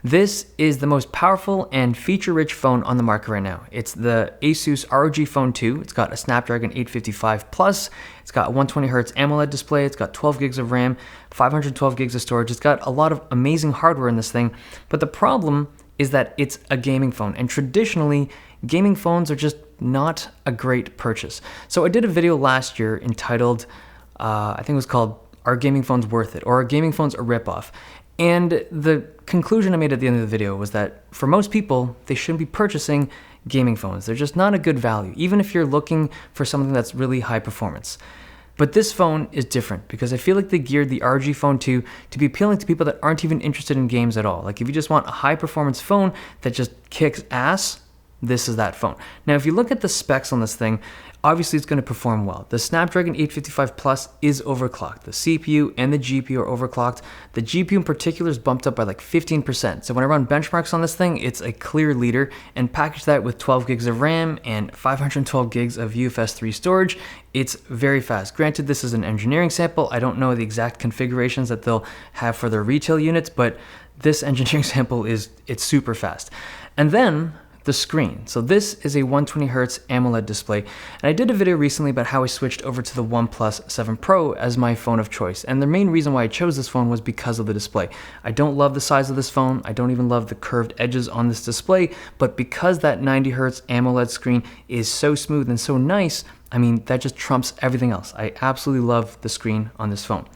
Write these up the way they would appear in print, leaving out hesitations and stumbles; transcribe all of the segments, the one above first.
This is the most powerful and feature-rich phone on the market right now. It's the Asus ROG Phone 2. It's got a Snapdragon 855 Plus. It's got a 120Hz AMOLED display. It's got 12 gigs of RAM, 512 gigs of storage. It's got a lot of amazing hardware in this thing. But the problem is that it's a gaming phone. And traditionally, gaming phones are just not a great purchase. So I did a video last year entitled, I think it was called, Are Gaming Phones Worth It? Or Are Gaming Phones a Ripoff? And the conclusion I made at the end of the video was that for most people, they shouldn't be purchasing gaming phones. They're just not a good value, even if you're looking for something that's really high performance. But this phone is different because I feel like they geared the ROG Phone 2 to be appealing to people that aren't even interested in games at all. Like if you just want a high performance phone that just kicks ass, this is that phone. Now, if you look at the specs on this thing, obviously it's going to perform well. The Snapdragon 855 Plus is overclocked. The CPU and the GPU are overclocked. The GPU in particular is bumped up by like 15%. So when I run benchmarks on this thing, it's a clear leader, and package that with 12 gigs of RAM and 512 gigs of UFS 3 storage, it's very fast. Granted, this is an engineering sample. I don't know the exact configurations that they'll have for their retail units, but this engineering sample it's super fast. And then the screen. So this is a 120Hz AMOLED display, and I did a video recently about how I switched over to the OnePlus 7 Pro as my phone of choice, and the main reason why I chose this phone was because of the display. I don't love the size of this phone, I don't even love the curved edges on this display, but because that 90Hz AMOLED screen is so smooth and so nice, I mean, that just trumps everything else. I absolutely love the screen on this phone.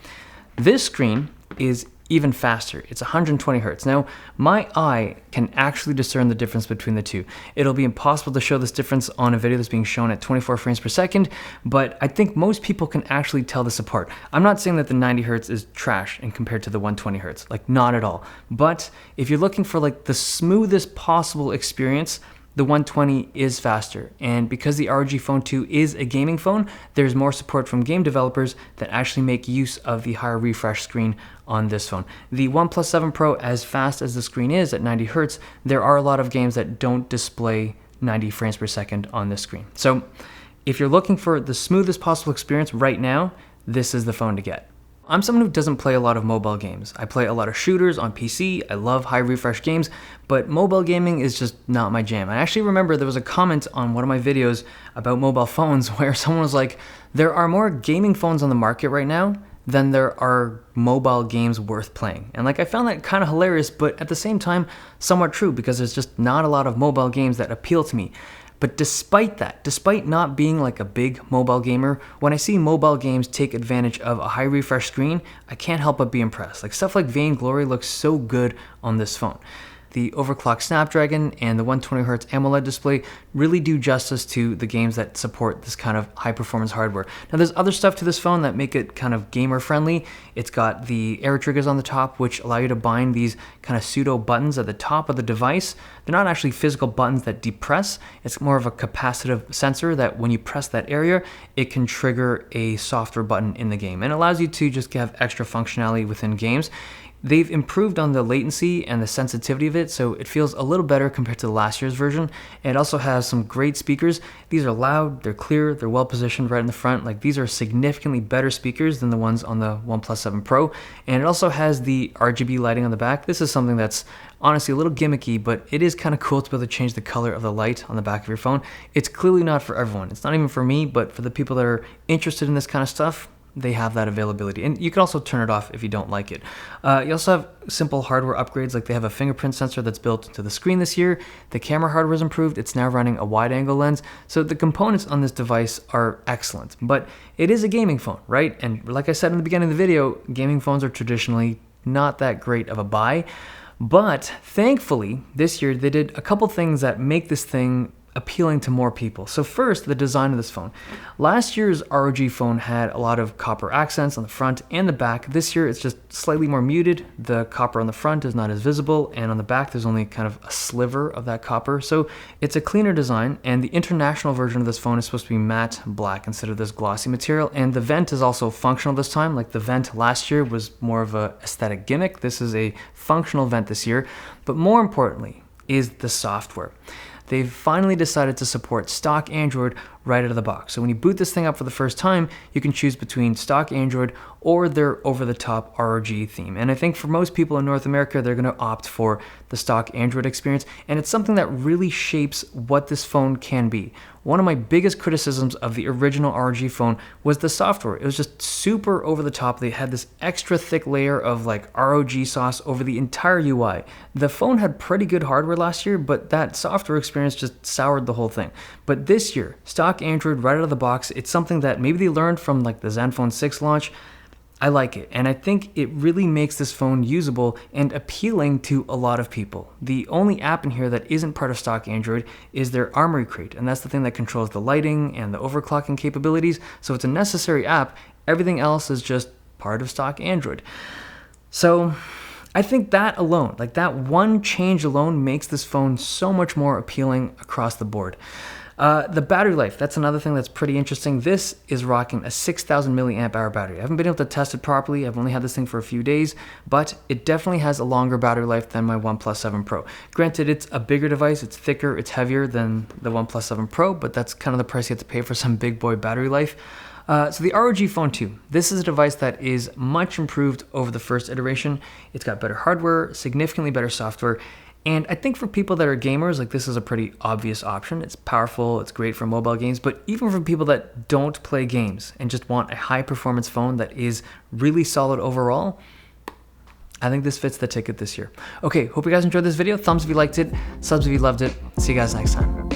This screen is even faster. It's 120 Hz. Now, my eye can actually discern the difference between the two. It'll be impossible to show this difference on a video that's being shown at 24 frames per second, but I think most people can actually tell this apart. I'm not saying that the 90 Hz is trash in compared to the 120 Hz, like not at all. But if you're looking for like the smoothest possible experience, the 120 is faster, and because the ROG Phone 2 is a gaming phone, there's more support from game developers that actually make use of the higher refresh screen on this phone. The OnePlus 7 Pro, as fast as the screen is at 90 Hz, there are a lot of games that don't display 90 frames per second on this screen. So if you're looking for the smoothest possible experience right now, this is the phone to get. I'm someone who doesn't play a lot of mobile games. I play a lot of shooters on PC, I love high refresh games, but mobile gaming is just not my jam. I actually remember there was a comment on one of my videos about mobile phones where someone was like, there are more gaming phones on the market right now than there are mobile games worth playing. And like I found that kind of hilarious, but at the same time, somewhat true, because there's just not a lot of mobile games that appeal to me. But despite that, despite not being like a big mobile gamer, when I see mobile games take advantage of a high refresh screen, I can't help but be impressed. Like stuff like Vainglory looks so good on this phone. The overclocked Snapdragon and the 120Hz AMOLED display really do justice to the games that support this kind of high performance hardware. Now there's other stuff to this phone that make it kind of gamer friendly. It's got the air triggers on the top, which allow you to bind these kind of pseudo buttons at the top of the device. They're not actually physical buttons that depress. It's more of a capacitive sensor that when you press that area, it can trigger a software button in the game and allows you to just have extra functionality within games. They've improved on the latency and the sensitivity of it, so it feels a little better compared to last year's version. And it also has some great speakers. These are loud, they're clear, they're well positioned right in the front. Like these are significantly better speakers than the ones on the OnePlus 7 Pro. And it also has the RGB lighting on the back. This is something that's honestly a little gimmicky, but it is kind of cool to be able to change the color of the light on the back of your phone. It's clearly not for everyone. It's not even for me, but for the people that are interested in this kind of stuff, they have that availability. And you can also turn it off if you don't like it. You also have simple hardware upgrades, like they have a fingerprint sensor that's built into the screen this year. The camera hardware is improved. It's now running a wide angle lens. So the components on this device are excellent, but it is a gaming phone, right? And like I said in the beginning of the video, gaming phones are traditionally not that great of a buy. But thankfully, this year they did a couple things that make this thing appealing to more people. So first, the design of this phone. Last year's ROG phone had a lot of copper accents on the front and the back. This year it's just slightly more muted. The copper on the front is not as visible, and on the back there's only kind of a sliver of that copper. So it's a cleaner design, and the international version of this phone is supposed to be matte black instead of this glossy material. And the vent is also functional this time. Like the vent last year was more of a aesthetic gimmick. This is a functional vent this year. But more importantly is the software. They've finally decided to support stock Android right out of the box. So when you boot this thing up for the first time, you can choose between stock Android or their over-the-top ROG theme. And I think for most people in North America, they're going to opt for the stock Android experience, and it's something that really shapes what this phone can be. One of my biggest criticisms of the original ROG phone was the software. It was just super over the top. They had this extra thick layer of like ROG sauce over the entire UI. The phone had pretty good hardware last year, but that software experience just soured the whole thing. But this year, stock Android right out of the box, it's something that maybe they learned from like the Zenfone 6 launch. I like it, and I think it really makes this phone usable and appealing to a lot of people. The only app in here that isn't part of stock Android is their Armory Crate, and that's the thing that controls the lighting and the overclocking capabilities, so it's a necessary app. Everything else is just part of stock Android. So I think that alone, like that one change alone, makes this phone so much more appealing across the board. The battery life, that's another thing that's pretty interesting. This is rocking a 6,000 milliamp hour battery. I haven't been able to test it properly. I've only had this thing for a few days, but it definitely has a longer battery life than my OnePlus 7 Pro. Granted, it's a bigger device, it's thicker, it's heavier than the OnePlus 7 Pro, but that's kind of the price you have to pay for some big boy battery life. So the ROG Phone 2, this is a device that is much improved over the first iteration. It's got better hardware, significantly better software, and I think for people that are gamers, like this is a pretty obvious option. It's powerful, it's great for mobile games, but even for people that don't play games and just want a high performance phone that is really solid overall, I think this fits the ticket this year. Okay, hope you guys enjoyed this video. Thumbs if you liked it, subs if you loved it. See you guys next time.